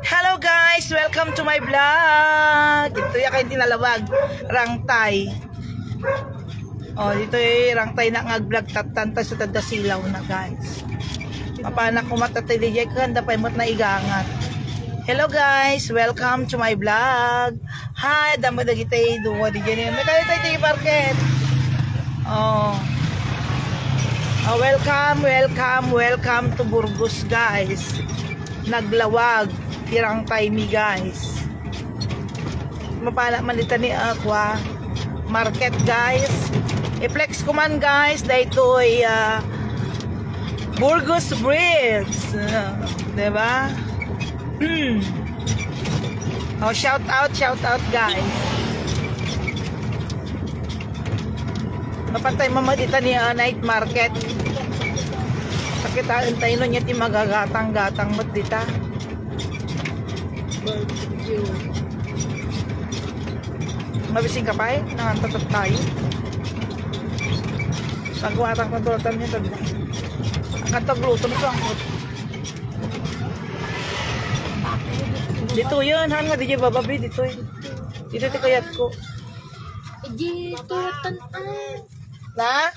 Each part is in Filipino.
Hello guys! Welcome to my vlog! Ito yung kayo tinalawag. Rangtay. Dito yung rangtay na ngag-vlog tatanta sa tadasilaw na guys. Mapanak ko matatiligay ko handa pa imot na igangat. Hello guys! Welcome to my vlog. Hi! Damo na kita duwa di dyan. May kayo tayo yung market. Welcome to Burgos guys. Naglawag. Tirang time guys. Mapala malita ni Aqua market guys. I-flex ko man guys dahito ay Burgos Bridge. Diba? Shout out guys. Mapantay mamadita ni night market. Pakitaan tayo nun niya ti magagatang-gatang mat dita. Mabising ka pa eh, nangantatot tayo. Nagwatang patulotan niya tanda. Ang kantagluto nito ang kot. Dito yun, han nga di dyan bababi, dito yun. Dito ito kayat ko. Dito, tanan. Na?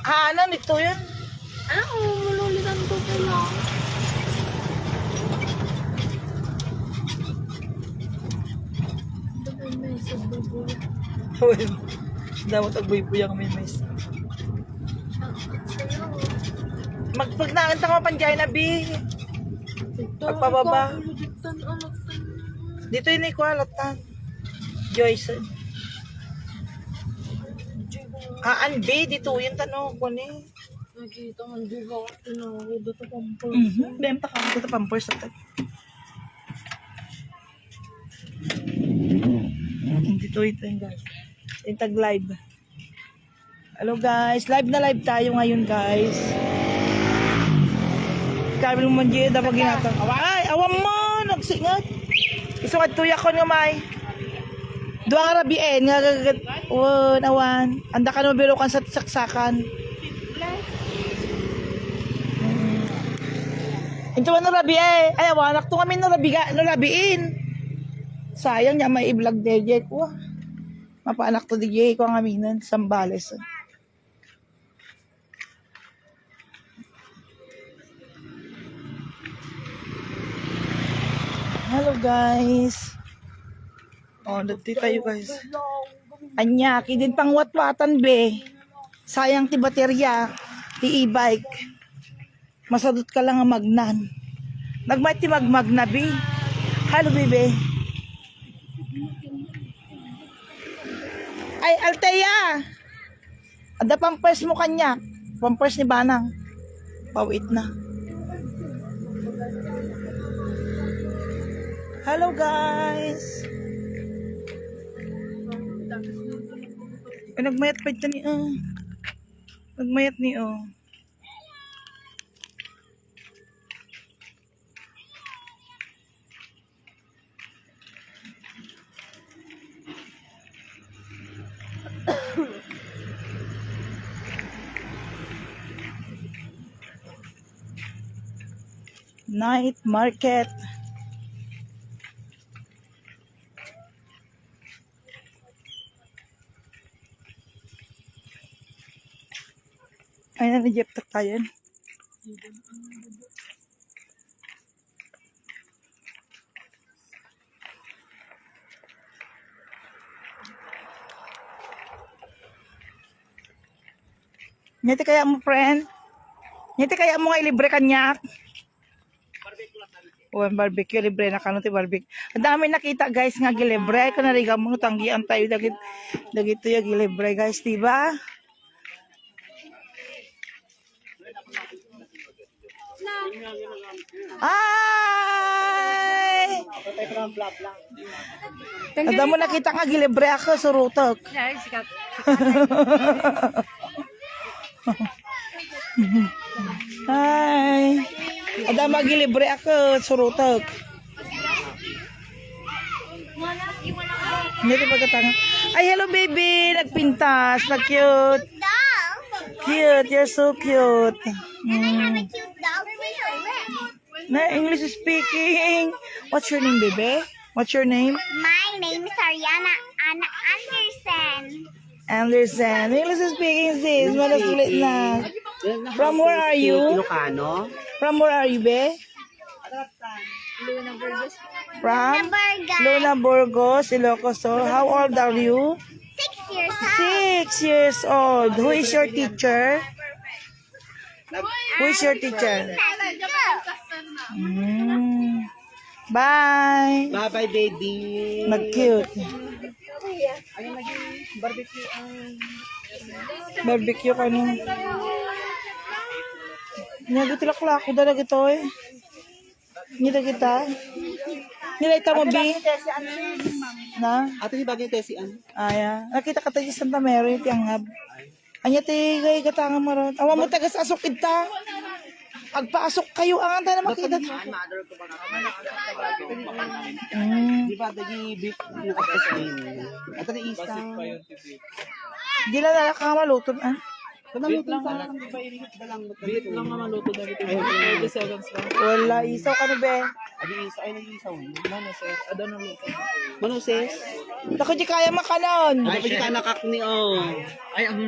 Haanan, ito yun. Malulitan ko pala. May sabay-buya. Dapat agboy-buya kami mais. Pag nakanta ka panjay na bi. Pagpababa. Dito yun ikwalatan. Joyce. Haan bi, dito yun tanong ko ni. Nakita man di ba ako tinawag dito pampers. Benta ka, dito pampers at dito yung guys. Yung tag live. Hello guys, live na live tayo ngayon guys. Kami mo man dyan, dapat ginatang. Ay, awam mo, nagsingat. Isungat tuya ko nga may. Dua nga rabien, nga gagat. Awan. Anda ka naman bilokan sa saksakan. Ito ano rabi eh. Ay, awanak to kami no rabiin. Sayang niya may i-vlog DJ ko. Mapaanak to DJ ko ang aminan. Sambales. Hello guys. Dati tayo guys. Anyaki din pang watwatan be. Sayang ti baterya. Ti e-bike. Masadot ka lang ang magnan. Nagmay ti magmagna be. Hello bebe. Ay, Altea! Ada pampers mo kanya. Pampers ni Banang. Pawit na. Hello guys! Ay, nagmayat pa ito ni Nagmayat ni Night market. Ay, nanajep tayo. Nyete kaya mo, friend? Nyete kaya mo nga ilibre kanya? Barbecue libre na kanong ti barbecue. Ang dami nakita guys nga gilibre. Ay kanariga mo tanggian tayo dagito yung gilibre guys, diba? Ay! Ang dami nakita nga gilibre ako surutok. Hi! Ada magilibre ako surutok. Hindi pagkatanga. Ay, hello baby, nagpintas, nag-cute. Cute, you're so cute. Na English speaking. What's your name, baby? What's your name? My name is Ariana Anna Anderson. Anderson. English speaking, sis. Malas-ulit na. From where are you? Ilocano? From where are you, be? From Burga. Luna Burgos, Ilocos. So, how old are you? 6 years old. 6 years old. Who is your teacher? Who is your teacher? Mm. Bye. Bye-bye, baby. Nag-cute. Barbecue ka no. Nagatilakla ko talaga ito eh. Nila kita. Nila ita mo, B? Na? Ate, di bagay tesian. Aya. Nakita ka tayo sa Santa Mary, tiyanghab. Anya tigay katanga mo ron. Awa mo tagas asok kita. Agpaasok kayo ang anta na makita. Di ba, dagi beef na kapasin. Ate, di isa. Di na nakakamaluto ah. Kanaluto lang. Beef lang naman luto na ito. 30 seconds lang. Wala, isaw ka na be. Adi isa, ay nag-isaw. Mano, sis. Ada na luto. Mano, sis. Naku, di kaya makanon. Ay, pwede ka nakakni, oh. Ay, ang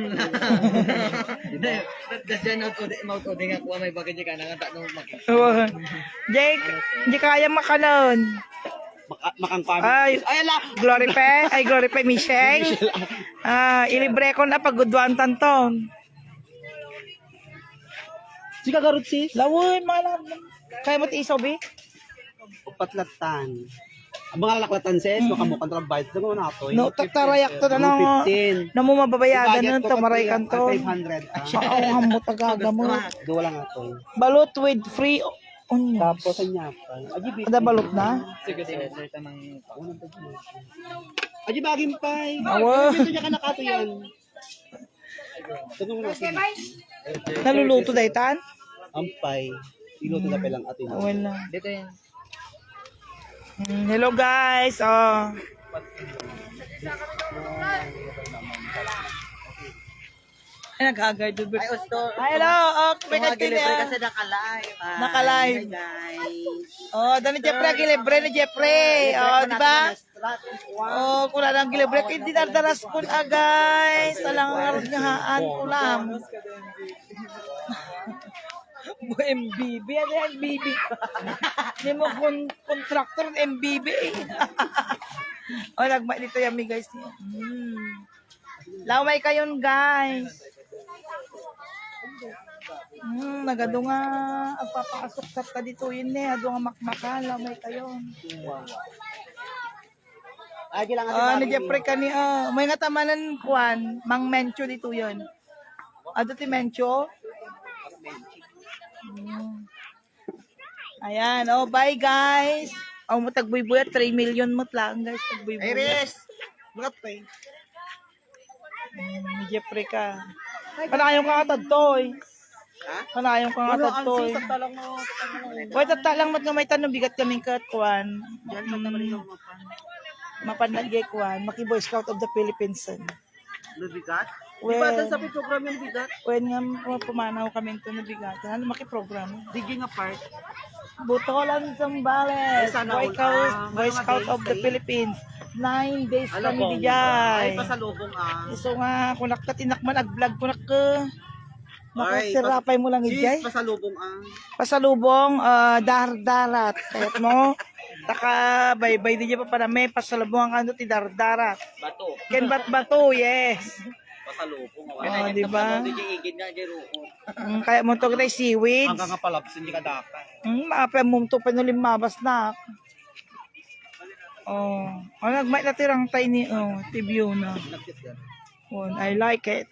Dasyan out o di nga kuha may bagay di ka nanganta nung makita. Jake, di kaya makanon. Makang kami. Ay, ala! Glory pa, Michelle. Ilibre ko na pagudwan tanton. Sika garot, sis. Lawoy, mga kaya mo ti-isaw, be? Upatlatan. Ang mga laklatan, sis, makamukang trabay. Dago na ito. No, taktarayak to na nang 15. na mo mababayadan nun, tamaray kanto. 500. Oo, hamot agaga mo. Gawa lang ito. Balot with free onions. Tapos ang yapan. Ada balot na? Sige, sige, sir, tamang Aji bagim pay. Awa. Ito niya ka nakato yan. Ito mo natin. Naluluto daytan? Ampay. Iluto na pelang atin. Wala. dito yan. Hello guys. Oh. Ay, nag-agay doon. Ay, Osto. Hello. Oh, may Mga gilibre kanya. kasi nakalive. Nakalive. Hi, guys. Oh, dani Jeffrey, gilibre ni Jeffrey. Oh, di ba? Oh, kula lang gilibre. Hindi dardaras kun guys. Alang harap nga haan kulam. MBB, ano yan, MBB? Hindi mo contractor ng MBB. O, nagmay dito yummy guys. Laway kayon guys. Nagado nga, agpapasok sa ka dito yun eh. Ado nga makmakal, laway kayon. Aji lang Ni Jeffrey kani, may nga tamanan kuan, mang mencho dito yun. Ado ti mencho? Ayan, bye guys. Mo tagbuybuya 3 million mo lang guys, tagbuybuya. Iris. Bukat pay. Ni Jeffrey ka. Panayong ka katadtoy. Ha? Panayong ka katadtoy. Talang mo. Hoy, tatalang mat nga may tanong bigat kaming katkuan. Diyan man naman yung Mapanagay kuan, Maki Boy Scout of the Philippines. Lubigat. Well, Sa program yung bigat. when nga pumanaw kami ito na bigat, ano maki-program? Digi nga part. Buto ko lang Zambales, Sana Boy all, Scout of the stay. Philippines. 9 days Alam kami ko. di jay. Ay, pasalubong So nga, kung nakatinak man, ag-vlog ko na ka. Ay, Makasirapay mo lang Sis, ijay. pasalubong Pasalubong, dardarat. Kayat mo, taka baybay di pa para may pasalubong ang ano ti dardarat. Bato. Ken bato, yes. Pasalubong. Oh, di ba? Hindi igid na dyan roon. Kaya mo to kita seaweeds. hanggang nga palapsin hindi ka dapat. Maape mo to panulim mabas na. Nagmay na tirang tiny, tibyo na. I like it.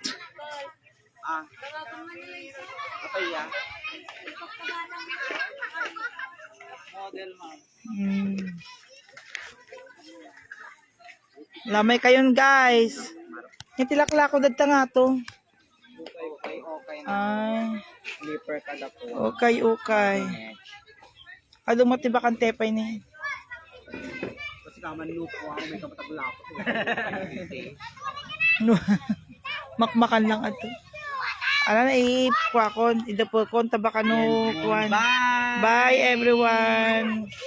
Okay, ya. Model, ma'am. Lamay kayon guys. Itilakla ko dagta nga to. Okay. Ay, Slipper ka na po. okay. Ado matiba kan tepay ni. Kasi kaman lupo ako may kapataglapo. Makmakan lang ato. Ano na ipakon, idapokon tabakano kuan. Bye! Bye everyone.